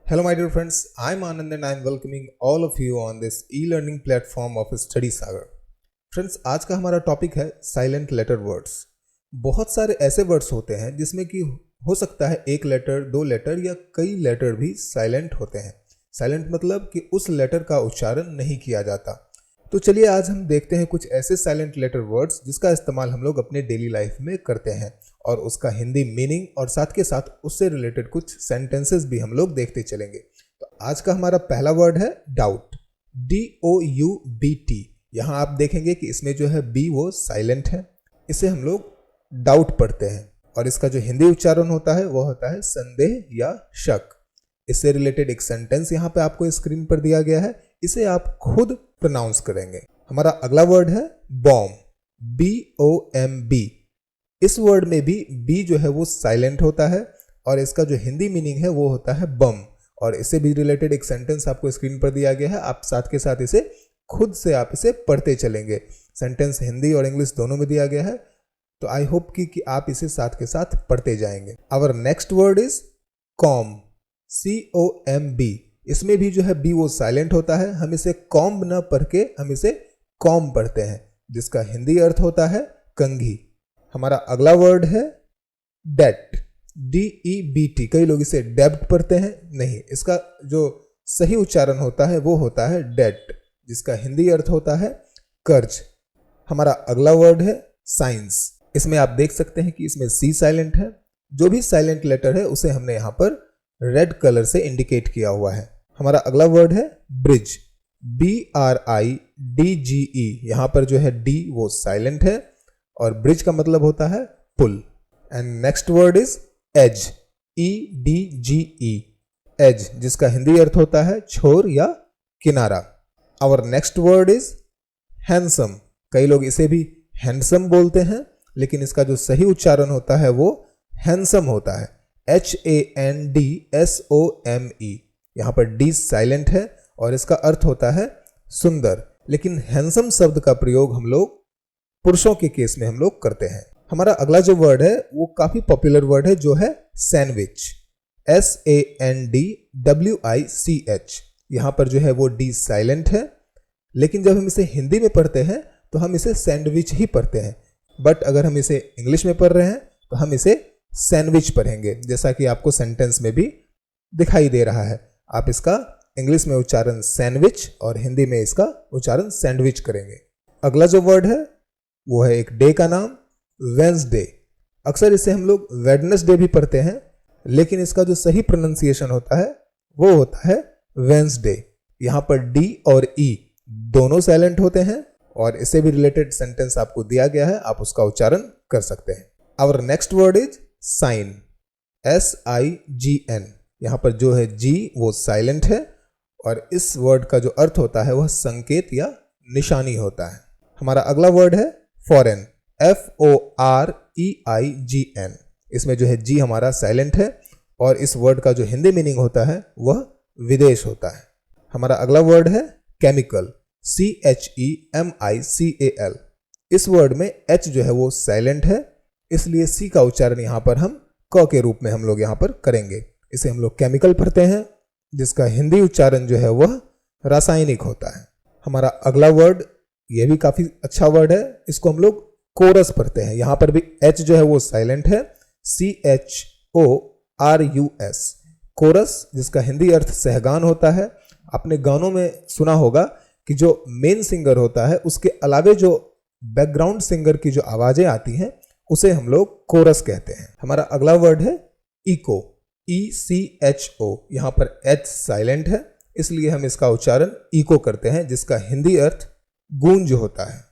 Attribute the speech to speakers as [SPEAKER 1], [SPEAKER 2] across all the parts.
[SPEAKER 1] Hello, my dear friends. I'm Anand and I'm welcoming all of you on this e-learning platform of Study Sagar. Friends, आज का हमारा topic है silent letter words. बहुत सारे ऐसे words होते हैं जिसमें कि हो सकता है एक लेटर, दो लेटर या कई लेटर भी साइलेंट होते हैं। साइलेंट मतलब कि उस लेटर का उच्चारण नहीं किया जाता। तो चलिए आज हम देखते हैं कुछ ऐसे साइलेंट लेटर वर्ड्स जिसका इस्तेमाल हम लोग अपने डेली लाइफ में करते हैं और उसका हिंदी मीनिंग और साथ के साथ उससे रिलेटेड कुछ सेंटेंसेस भी हम लोग देखते चलेंगे। तो आज का हमारा पहला वर्ड है डाउट, DOUBT। यहाँ आप देखेंगे कि इसमें जो है बी वो साइलेंट है, इसे हम लोग डाउट पढ़ते हैं और इसका जो हिंदी उच्चारण होता है वो होता है संदेह या शक। इससे रिलेटेड एक सेंटेंस यहाँ पे आपको स्क्रीन पर दिया गया है, इसे आप खुद प्रोनाउंस करेंगे। हमारा अगला वर्ड है बॉम्ब, BOMB। इस वर्ड में भी बी जो है वो साइलेंट होता है और इसका जो हिंदी मीनिंग है वो होता है बम, और इससे भी रिलेटेड एक सेंटेंस आपको स्क्रीन पर दिया गया है। आप साथ के साथ इसे खुद से आप इसे पढ़ते चलेंगे। सेंटेंस हिंदी और इंग्लिश दोनों में दिया गया है, तो आई होप कि आप इसे साथ के साथ पढ़ते जाएंगे। Our next word is comb, COMB। इसमें भी जो है बी वो साइलेंट होता है। हम इसे कॉम्ब न पढ़ के हम इसे कॉम पढ़ते हैं, जिसका हिंदी अर्थ होता है कंघी। हमारा अगला वर्ड है डेट, DEBT। कई लोग इसे डेब्ट पढ़ते हैं, नहीं, इसका जो सही उच्चारण होता है वो होता है डेट, जिसका हिंदी अर्थ होता है कर्ज। हमारा अगला वर्ड है साइंस। इसमें आप देख सकते हैं कि इसमें C साइलेंट है। जो भी साइलेंट लेटर है उसे हमने यहाँ पर रेड कलर से इंडिकेट किया हुआ है। हमारा अगला वर्ड है ब्रिज, BRIDGE। यहाँ पर जो है D वो साइलेंट है और ब्रिज का मतलब होता है पुल। And next word is edge, EDGE, edge, जिसका हिंदी अर्थ होता है छोर या किनारा। Our next word is handsome. कई लोग इसे भी हैंडसम बोलते हैं, लेकिन इसका जो सही उच्चारण होता है वो हैंडसम होता है, HANDSOME। यहाँ पर D साइलेंट है और इसका अर्थ होता है सुंदर, लेकिन हैंडसम शब्द का प्रयोग हम लोग पुरुषों के केस में हम लोग करते हैं। हमारा अगला जो वर्ड है वो काफी पॉपुलर वर्ड है, जो है सैंडविच, SANDWICH। यहाँ पर जो है वो D साइलेंट है, लेकिन जब हम इसे हिंदी में पढ़ते हैं तो हम इसे सैंडविच ही पढ़ते हैं। बट अगर हम इसे इंग्लिश में पढ़ रहे हैं तो हम इसे सैंडविच पढ़ेंगे, जैसा कि आपको सेंटेंस में भी दिखाई दे रहा है। आप इसका इंग्लिश में उच्चारण सैंडविच और हिंदी में इसका उच्चारण सैंडविच करेंगे। अगला जो वर्ड है वो है एक डे का नाम, वेंसडे। अक्सर इसे हम लोग वेडनेसडे भी पढ़ते हैं, लेकिन इसका जो सही प्रोनाउंसिएशन होता है वो होता है वेंसडे। यहाँ पर D और E दोनों साइलेंट होते हैं और इससे भी रिलेटेड सेंटेंस आपको दिया गया है, आप उसका उच्चारण कर सकते हैं। Our next word is sign, SIGN। यहाँ पर जो है G वो साइलेंट है और इस वर्ड का जो अर्थ होता है वह संकेत या निशानी होता है। हमारा अगला वर्ड है फॉरेन, FOREIGN। इसमें जो है G हमारा साइलेंट है और इस वर्ड का जो हिंदी मीनिंग होता है वह विदेश होता है। हमारा अगला वर्ड है केमिकल, CHEMICAL। इस वर्ड में H जो है वो साइलेंट है, इसलिए C का उच्चारण यहाँ पर हम क के रूप में हम लोग यहाँ पर करेंगे। इसे हम लोग केमिकल पढ़ते हैं, जिसका हिंदी उच्चारण जो है वह रासायनिक होता है। हमारा अगला वर्ड ये भी काफी अच्छा वर्ड है, इसको हम लोग कोरस पढ़ते हैं। यहाँ पर भी H जो है वो साइलेंट है, CHORUS, कोरस, जिसका हिंदी अर्थ सहगान होता है। आपने गानों में सुना होगा कि जो मेन सिंगर होता है उसके अलावे जो बैकग्राउंड सिंगर की जो आवाजें आती हैं उसे हम लोग कोरस कहते हैं। हमारा अगला वर्ड है इको, ECHO। यहाँ पर H साइलेंट है, इसलिए हम इसका उच्चारण इको करते हैं, जिसका हिंदी अर्थ गूंज होता है।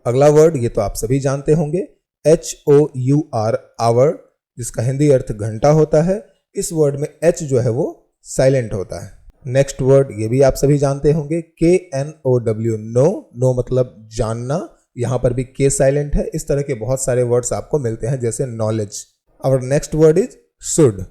[SPEAKER 1] अगला वर्ड ये तो आप सभी जानते होंगे, HOUR, आवर, जिसका हिंदी अर्थ घंटा होता है। इस वर्ड में H जो है वो साइलेंट होता है। नेक्स्ट वर्ड ये भी आप सभी जानते होंगे, KNOW, नो मतलब जानना। यहाँ पर भी K साइलेंट है। इस तरह के बहुत सारे वर्ड्स आपको मिलते हैं, जैसे knowledge. Our next word is should.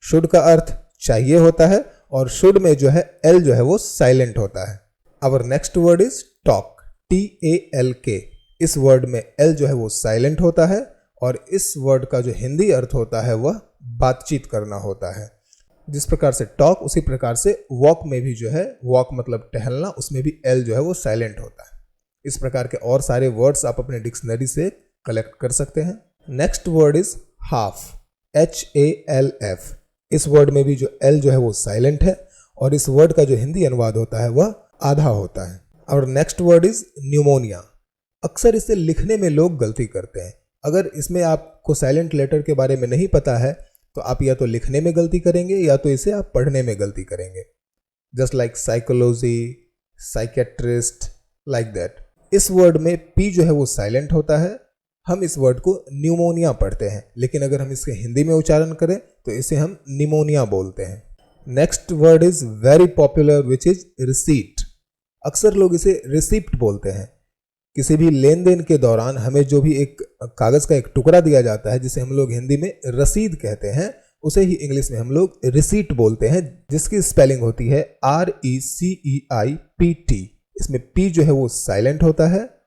[SPEAKER 1] Should का अर्थ चाहिए होता है और शुड में जो है L जो है वो साइलेंट होता है। Our next word is talk, TALK। इस वर्ड में L जो है वो साइलेंट होता है और इस वर्ड का जो हिंदी अर्थ होता है वह बातचीत करना होता है। जिस प्रकार से टॉक उसी प्रकार से वॉक में भी जो है, वॉक मतलब टहलना, उसमें भी एल जो है वो साइलेंट होता है। इस प्रकार के और सारे वर्ड्स आप अपने डिक्शनरी से कलेक्ट कर सकते हैं। Next word is half, HALF। इस वर्ड में भी जो एल जो है वो साइलेंट है और इस वर्ड का जो हिंदी अनुवाद होता है वह आधा होता है। और नेक्स्ट वर्ड इज न्यूमोनिया। अक्सर इसे लिखने में लोग गलती करते हैं। अगर इसमें आपको साइलेंट लेटर के बारे में नहीं पता है तो आप या तो लिखने में गलती करेंगे या तो इसे आप पढ़ने में गलती करेंगे। Just like psychology, psychiatrist, like that. इस वर्ड में पी जो है वो साइलेंट होता है। हम इस वर्ड को न्यूमोनिया पढ़ते हैं, लेकिन अगर हम इसके हिंदी में उच्चारण करें तो इसे हम निमोनिया बोलते हैं। Next word is very popular which is receipt. अक्सर लोग इसे रिसिप्ट बोलते हैं। किसी भी लेन देन के दौरान हमें जो भी एक कागज का एक टुकड़ा दिया जाता है, जिसे हम लोग हिंदी में रसीद कहते हैं, उसे ही इंग्लिश में हम लोग रिसीट बोलते हैं, जिसकी स्पेलिंग होती है RECEIPT। इसमें P जो है वो साइलेंट होता है।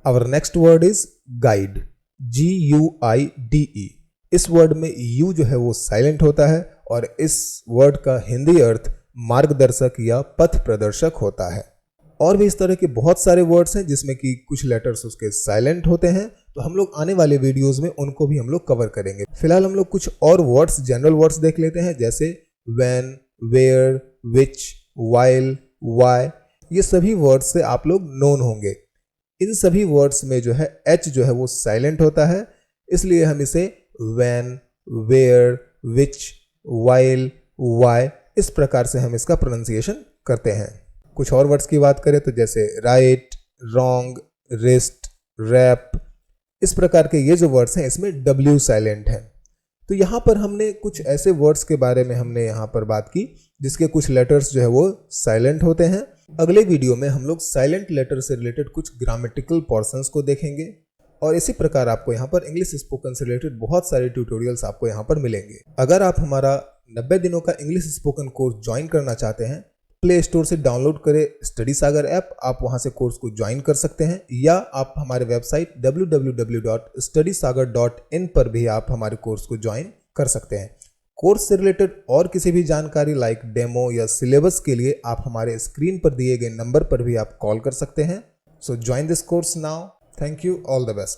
[SPEAKER 1] Our next word is guide, GUIDE। इस वर्ड में U जो है वो साइलेंट होता है और इस वर्ड का हिंदी अर्थ मार्गदर्शक या पथ प्रदर्शक होता है। और भी इस तरह के बहुत सारे वर्ड्स हैं जिसमें कि कुछ लेटर्स उसके साइलेंट होते हैं, तो हम लोग आने वाले वीडियोस में उनको भी हम लोग कवर करेंगे। फिलहाल हम लोग कुछ और वर्ड्स, जनरल वर्ड्स देख लेते हैं, जैसे when, where, which, while, why. ये सभी वर्ड्स से आप लोग नोन होंगे। इन सभी वर्ड्स में जो है H जो है वो साइलेंट होता है, इसलिए हम इसे when, where, which, while, why इस प्रकार से हम इसका प्रोनाउंसिएशन करते हैं। कुछ और वर्ड्स की बात करें तो जैसे राइट, रॉन्ग, रिस्ट, रैप, इस प्रकार के ये जो वर्ड्स हैं इसमें W साइलेंट है। तो यहाँ पर हमने कुछ ऐसे वर्ड्स के बारे में हमने यहाँ पर बात की जिसके कुछ लेटर्स जो है वो साइलेंट होते हैं। अगले वीडियो में हम लोग साइलेंट लेटर से रिलेटेड कुछ ग्रामेटिकल पोर्शंस को देखेंगे और इसी प्रकार आपको यहाँ पर इंग्लिश स्पोकन से रिलेटेड बहुत सारे ट्यूटोरियल्स आपको यहाँ पर मिलेंगे। अगर आप हमारा 90 दिनों का इंग्लिश स्पोकन कोर्स ज्वाइन करना चाहते हैं, प्ले स्टोर से डाउनलोड करें स्टडी सागर ऐप, आप वहां से कोर्स को ज्वाइन कर सकते हैं, या आप हमारे वेबसाइट www.studysagar.in पर भी आप हमारे कोर्स को ज्वाइन कर सकते हैं। कोर्स से रिलेटेड और किसी भी जानकारी लाइक डेमो या सिलेबस के लिए आप हमारे स्क्रीन पर दिए गए नंबर पर भी आप कॉल कर सकते हैं। सो join this course now. Thank you, all the best.